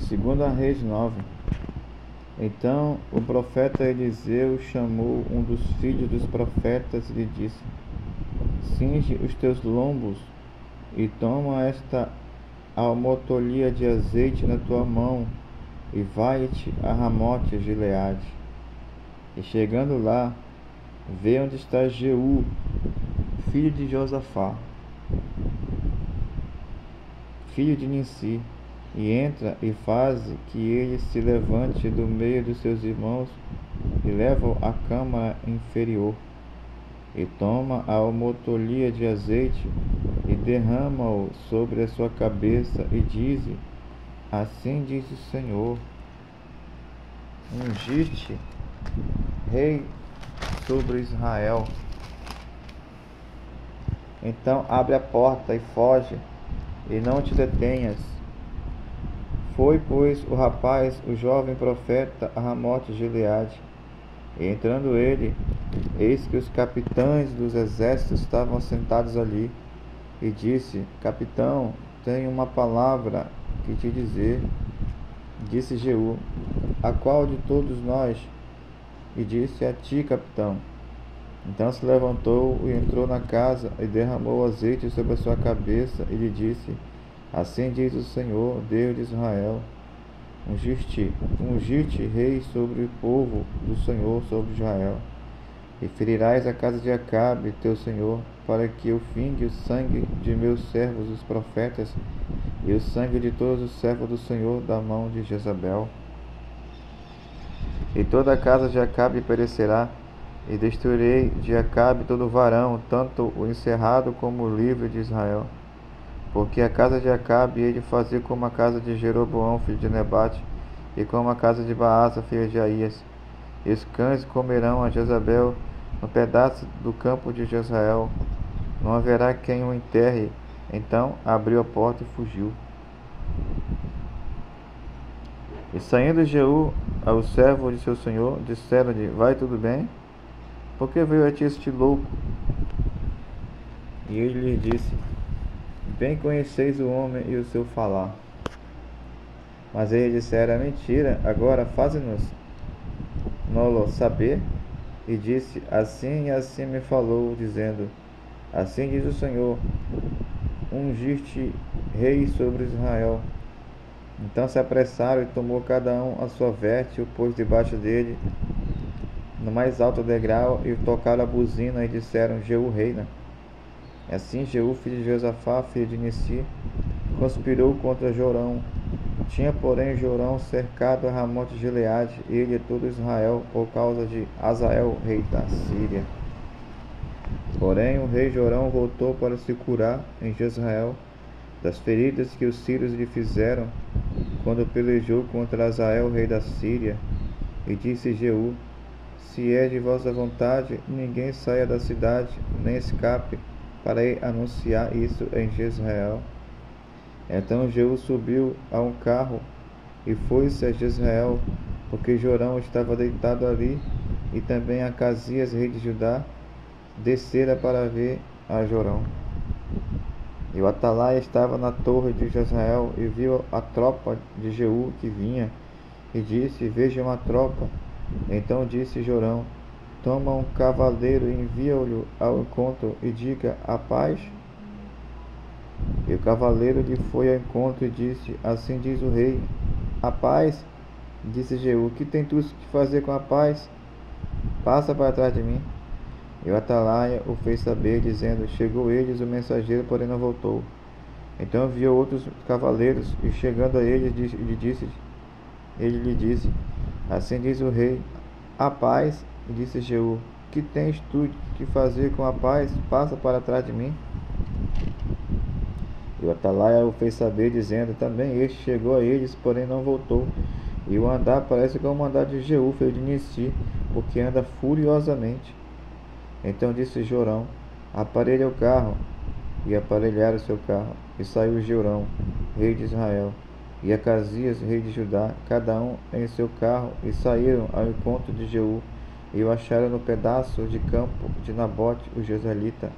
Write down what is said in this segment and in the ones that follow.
Segunda Reis 9. Então o profeta Eliseu chamou um dos filhos dos profetas e lhe disse: Cinge os teus lombos e toma esta almotolia de azeite na tua mão e vai-te a Ramote Gileade. E chegando lá, vê onde está Jeú, filho de Josafá, filho de Nissi, e entra e faz que ele se levante do meio dos seus irmãos e leva-o à câmara inferior. E toma a almotolia de azeite e derrama-o sobre a sua cabeça e diz: Assim diz o Senhor: Ungiste rei sobre Israel. Então abre a porta e foge, e não te detenhas. Foi, pois, o rapaz, o jovem profeta, a Ramote Gileade. E entrando ele, eis que os capitães dos exércitos estavam sentados ali. E disse: Capitão, tenho uma palavra que te dizer. Disse Jeú: A qual de todos nós? E disse: A ti, capitão. Então se levantou e entrou na casa e derramou azeite sobre a sua cabeça e lhe disse: Assim diz o Senhor, Deus de Israel: Ungiste rei sobre o povo do Senhor, sobre Israel. E ferirás a casa de Acabe, teu senhor, para que eu fingue o sangue de meus servos os profetas e o sangue de todos os servos do Senhor da mão de Jezabel. E toda a casa de Acabe perecerá, e destruirei de Acabe todo varão, tanto o encerrado como o livre de Israel. Porque a casa de Acabe hei de fazer como a casa de Jeroboão, filho de Nebate, e como a casa de Baasa, filho de Aías. E os cães comerão a Jezabel no pedaço do campo de Jezreel. Não haverá quem o enterre. Então abriu a porta e fugiu. E saindo Jeú ao servo de seu senhor, disseram-lhe: Vai tudo bem? Por que veio a ti este louco? E ele lhe disse: Bem conheceis o homem e o seu falar. Mas ele dissera: Mentira, agora faze-nos nolo saber. E disse: Assim e assim me falou, dizendo: Assim diz o Senhor: Ungiste rei sobre Israel. Então se apressaram e tomou cada um a sua veste e o pôs debaixo dele, no mais alto degrau, e tocaram a buzina e disseram: Jeú reina. Assim Jeú, filho de Josafá, filho de Nissi, conspirou contra Jorão. Tinha, porém, Jorão cercado a Ramote Gileade, ele e todo Israel, por causa de Hazael, rei da Síria. Porém, o rei Jorão voltou para se curar em Jezreel das feridas que os sírios lhe fizeram, quando pelejou contra Hazael, rei da Síria. E disse Jeú: Se é de vossa vontade, ninguém saia da cidade, nem escape, para ir anunciar isso em Jezreel. Então Jeú subiu a um carro e foi-se a Jezreel, porque Jorão estava deitado ali, e também Acasias, rei de Judá, descera para ver a Jorão. E o atalaia estava na torre de Jezreel e viu a tropa de Jeú que vinha, e disse: Veja uma tropa. Então disse Jorão: Toma um cavaleiro e envia-o ao encontro, e diga: A paz. E o cavaleiro lhe foi ao encontro e disse: Assim diz o rei: A paz. Disse Jeú: Que tem tu que fazer com a paz? Passa para trás de mim. E o atalaia o fez saber, dizendo: Chegou eles o mensageiro, porém não voltou. Então enviou outros cavaleiros, e chegando a eles, ele lhe disse: Assim diz o rei: A paz. E disse Jeú: Que tens tu que fazer com a paz? Passa para trás de mim. E o atalaia o fez saber, dizendo: Também este chegou a eles, porém não voltou. E o andar parece como o andar de Jeú, filho de Nissi, porque anda furiosamente. Então disse Jorão: Aparelha o carro. E aparelharam o seu carro. E saiu Jorão, rei de Israel, e Acasias, rei de Judá, cada um em seu carro, e saíram ao encontro de Jeú, e o acharam no pedaço de campo de Nabote, o jezreelita.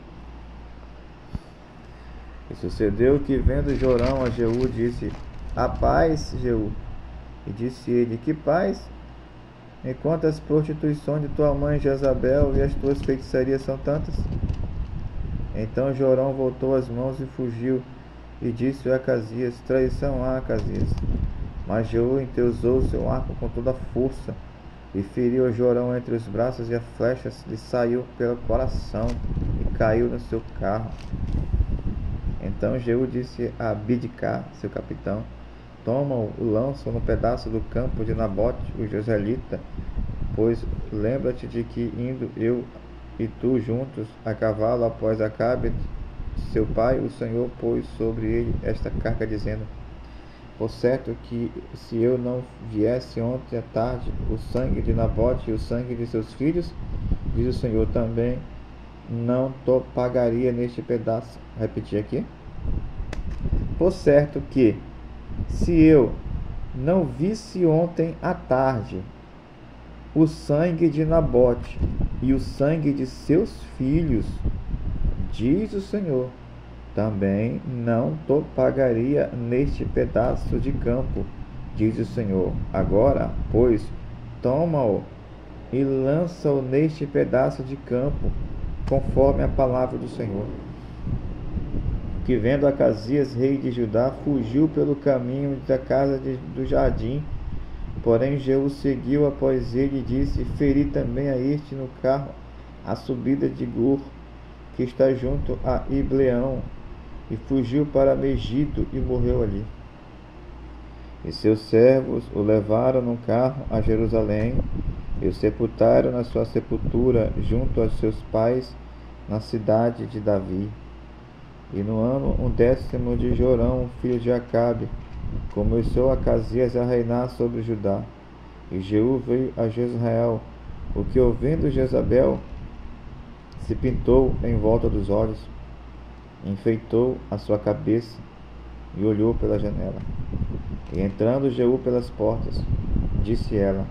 E sucedeu que, vendo Jorão a Jeú, disse: A paz, Jeú. E disse ele: Que paz, enquanto as prostituições de tua mãe Jezabel e as tuas feitiçarias são tantas? Então Jorão voltou as mãos e fugiu, e disse a Acasias: Traição há, Acasias. Mas Jeú enteusou seu arco com toda a força, e feriu a Jorão entre os braços, e a flecha lhe saiu pelo coração, e caiu no seu carro. Então Jeú disse a Bidcar, seu capitão: Toma-o, lança-o no pedaço do campo de Nabote, o jezreelita, pois lembra-te de que indo eu e tu juntos a cavalo após Acabe, seu pai, o Senhor pôs sobre ele esta carga, dizendo: Por certo que se eu não viesse ontem à tarde, o sangue de Nabote e o sangue de seus filhos, diz o Senhor, também não te pagaria neste pedaço. Repetir aqui. Por certo que se eu não visse ontem à tarde o sangue de Nabote e o sangue de seus filhos, diz o Senhor, também não te pagaria neste pedaço de campo, diz o Senhor. Agora, pois, toma-o e lança-o neste pedaço de campo, conforme a palavra do Senhor. Que vendo Acasias, rei de Judá, fugiu pelo caminho da casa do jardim. Porém Jeú seguiu após ele e disse: Feri também a este no carro a subida de Gur, que está junto a Ibleão, e fugiu para Megido e morreu ali. E seus servos o levaram num carro a Jerusalém e o sepultaram na sua sepultura junto aos seus pais na cidade de Davi. E no ano 10º de Jorão, filho de Acabe, começou Acasias a reinar sobre Judá. E Jeú veio a Jezreel, o que, ouvindo Jezabel, se pintou em volta dos olhos, enfeitou a sua cabeça e olhou pela janela. E entrando Jeú pelas portas, disse ela: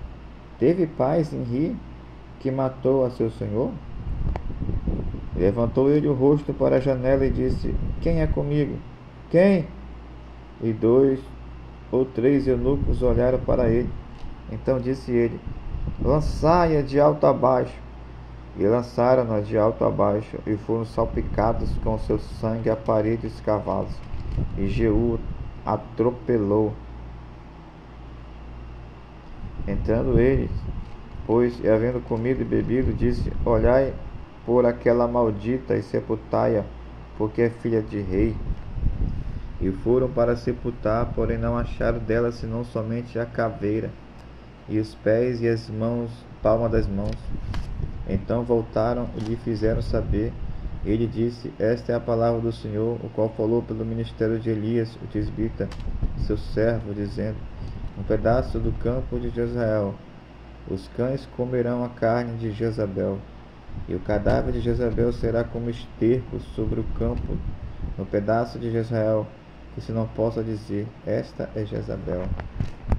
Teve paz em Ri, que matou a seu senhor? Levantou ele o rosto para a janela e disse: Quem é comigo? Quem? E 2 ou 3 eunucos olharam para ele. Então disse ele: Lançai-a de alto a baixo. E lançaram-na de alto a baixo, e foram salpicados com seu sangue a parede dos cavalos. E Jeú atropelou. Entrando eles, pois, e havendo comido e bebido, disse: Olhai por aquela maldita e sepultai-a, porque é filha de rei. E foram para sepultar, porém não acharam dela senão somente a caveira, e os pés e as mãos, palma das mãos. Então voltaram e lhe fizeram saber. Ele disse: Esta é a palavra do Senhor, o qual falou pelo ministério de Elias, o tisbita, seu servo, dizendo: Um pedaço do campo de Jezreel, os cães comerão a carne de Jezabel, e o cadáver de Jezabel será como esterco sobre o campo, no pedaço de Jezreel, que se não possa dizer: Esta é Jezabel.